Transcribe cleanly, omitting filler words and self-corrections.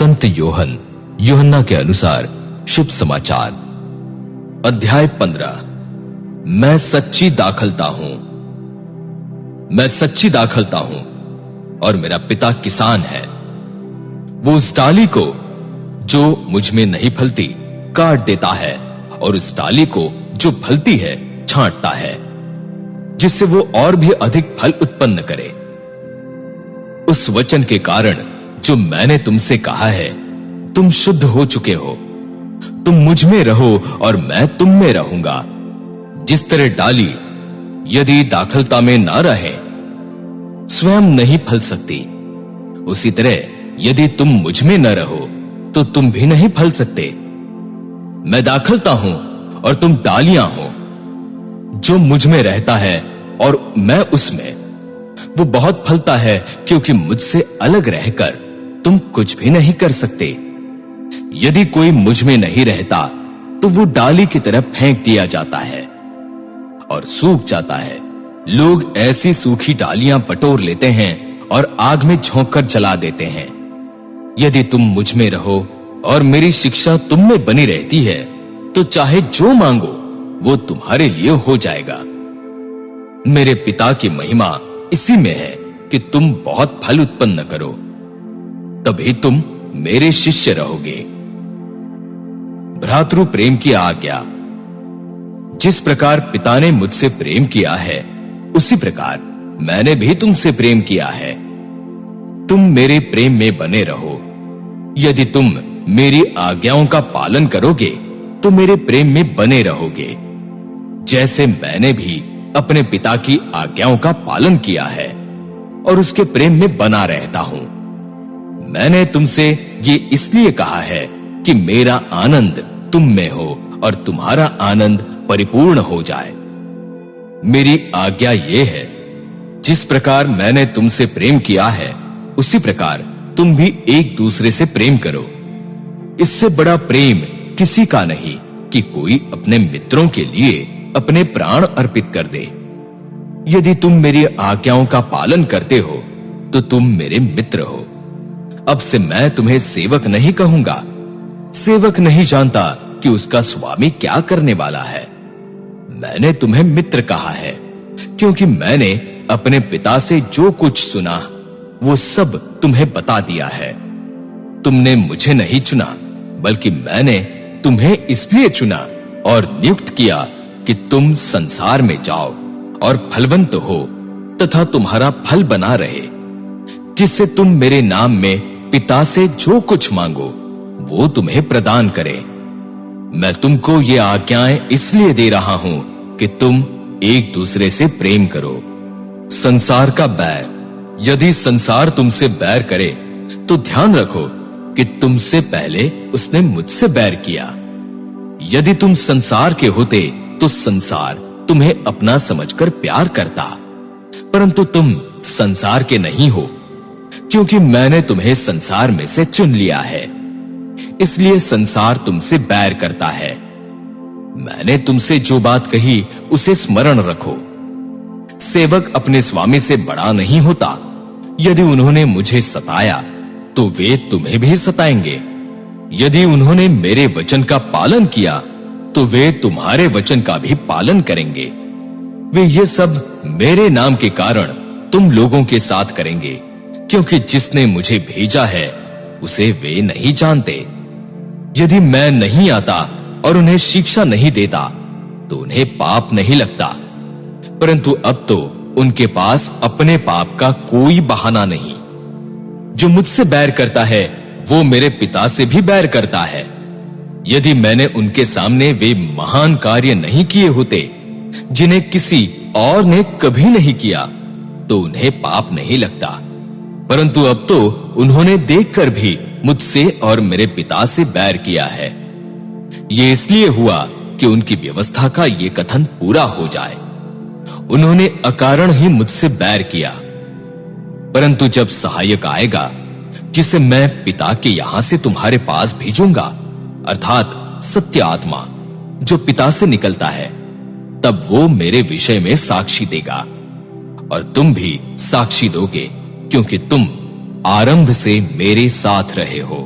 संत यूहन्ना के अनुसार शुभ समाचार, अध्याय 15। मैं सच्ची दाखलता हूं, मैं सच्ची दाखलता हूं और मेरा पिता किसान है। वो उस डाली को जो मुझ में नहीं फलती काट देता है और उस डाली को जो फलती है छांटता है, जिससे वो और भी अधिक फल उत्पन्न करे। उस वचन के कारण जो मैंने तुमसे कहा है, तुम शुद्ध हो चुके हो। तुम मुझ में रहो और मैं तुम में रहूंगा। जिस तरह डाली यदि दाखलता में ना रहे स्वयं नहीं फल सकती, उसी तरह यदि तुम मुझ में न रहो तो तुम भी नहीं फल सकते। मैं दाखलता हूं और तुम डालियां हो। जो मुझ में रहता है और मैं उसमें, वो बहुत फलता है, क्योंकि मुझसे अलग रहकर तुम कुछ भी नहीं कर सकते। यदि कोई मुझ में नहीं रहता तो वो डाली की तरह फेंक दिया जाता है और सूख जाता है। लोग ऐसी सूखी डालियां बटोर लेते हैं और आग में झोंककर जला देते हैं। यदि तुम मुझ में रहो और मेरी शिक्षा तुम में बनी रहती है, तो चाहे जो मांगो वो तुम्हारे लिए हो जाएगा। मेरे पिता की महिमा इसी में है कि तुम बहुत फल उत्पन्न करो, तभी तुम मेरे शिष्य रहोगे। भ्रातृ प्रेम की आज्ञा। जिस प्रकार पिता ने मुझसे प्रेम किया है, उसी प्रकार मैंने भी तुमसे प्रेम किया है। तुम मेरे प्रेम में बने रहो। यदि तुम मेरी आज्ञाओं का पालन करोगे तो मेरे प्रेम में बने रहोगे, जैसे मैंने भी अपने पिता की आज्ञाओं का पालन किया है और उसके प्रेम में बना रहता हूं। मैंने तुमसे ये इसलिए कहा है कि मेरा आनंद तुम में हो और तुम्हारा आनंद परिपूर्ण हो जाए। मेरी आज्ञा ये है, जिस प्रकार मैंने तुमसे प्रेम किया है, उसी प्रकार तुम भी एक दूसरे से प्रेम करो। इससे बड़ा प्रेम किसी का नहीं कि कोई अपने मित्रों के लिए अपने प्राण अर्पित कर दे। यदि तुम मेरी आज्ञाओं का पालन करते हो तो तुम मेरे मित्र हो। अब से मैं तुम्हें सेवक नहीं कहूंगा। सेवक नहीं जानता कि उसका स्वामी क्या करने वाला है। मैंने तुम्हें मित्र कहा है, क्योंकि मैंने अपने पिता से जो कुछ सुना वो सब तुम्हें बता दिया है। तुमने मुझे नहीं चुना, बल्कि मैंने तुम्हें इसलिए चुना और नियुक्त किया कि तुम संसार में जाओ और फलवंत हो तथा तुम्हारा फल बना रहे, जिससे तुम मेरे नाम में पिता से जो कुछ मांगो वो तुम्हें प्रदान करे। मैं तुमको ये आज्ञाएं इसलिए दे रहा हूं कि तुम एक दूसरे से प्रेम करो। संसार का बैर, यदि संसार तुमसे बैर करे तो ध्यान रखो कि तुमसे पहले उसने मुझसे बैर किया। यदि तुम संसार के होते तो संसार तुम्हें अपना समझकर प्यार करता, परंतु तुम संसार के नहीं हो, क्योंकि मैंने तुम्हें संसार में से चुन लिया है। इसलिए संसार तुमसे बैर करता है। मैंने तुमसे जो बात कही उसे स्मरण रखो। सेवक अपने स्वामी से बड़ा नहीं होता। यदि उन्होंने मुझे सताया तो वे तुम्हें भी सताएंगे। यदि उन्होंने मेरे वचन का पालन किया तो वे तुम्हारे वचन का भी पालन करेंगे। वे ये सब मेरे नाम के कारण तुम लोगों के साथ करेंगे, क्योंकि जिसने मुझे भेजा है उसे वे नहीं जानते। यदि मैं नहीं आता और उन्हें शिक्षा नहीं देता तो उन्हें पाप नहीं लगता, परंतु अब तो उनके पास अपने पाप का कोई बहाना नहीं। जो मुझसे बैर करता है वो मेरे पिता से भी बैर करता है। यदि मैंने उनके सामने वे महान कार्य नहीं किए होते जिन्हें किसी और ने कभी नहीं किया, तो उन्हें पाप नहीं लगता, परंतु अब तो उन्होंने देखकर भी मुझसे और मेरे पिता से बैर किया है। ये इसलिए हुआ कि उनकी व्यवस्था का ये कथन पूरा हो जाए। उन्होंने अकारण ही मुझसे बैर किया। परंतु जब सहायक आएगा, जिसे मैं पिता के यहां से तुम्हारे पास भेजूंगा, अर्थात सत्य आत्मा जो पिता से निकलता है, तब वो मेरे विषय में साक्षी देगा और तुम भी साक्षी दोगे, क्योंकि तुम आरंभ से मेरे साथ रहे हो।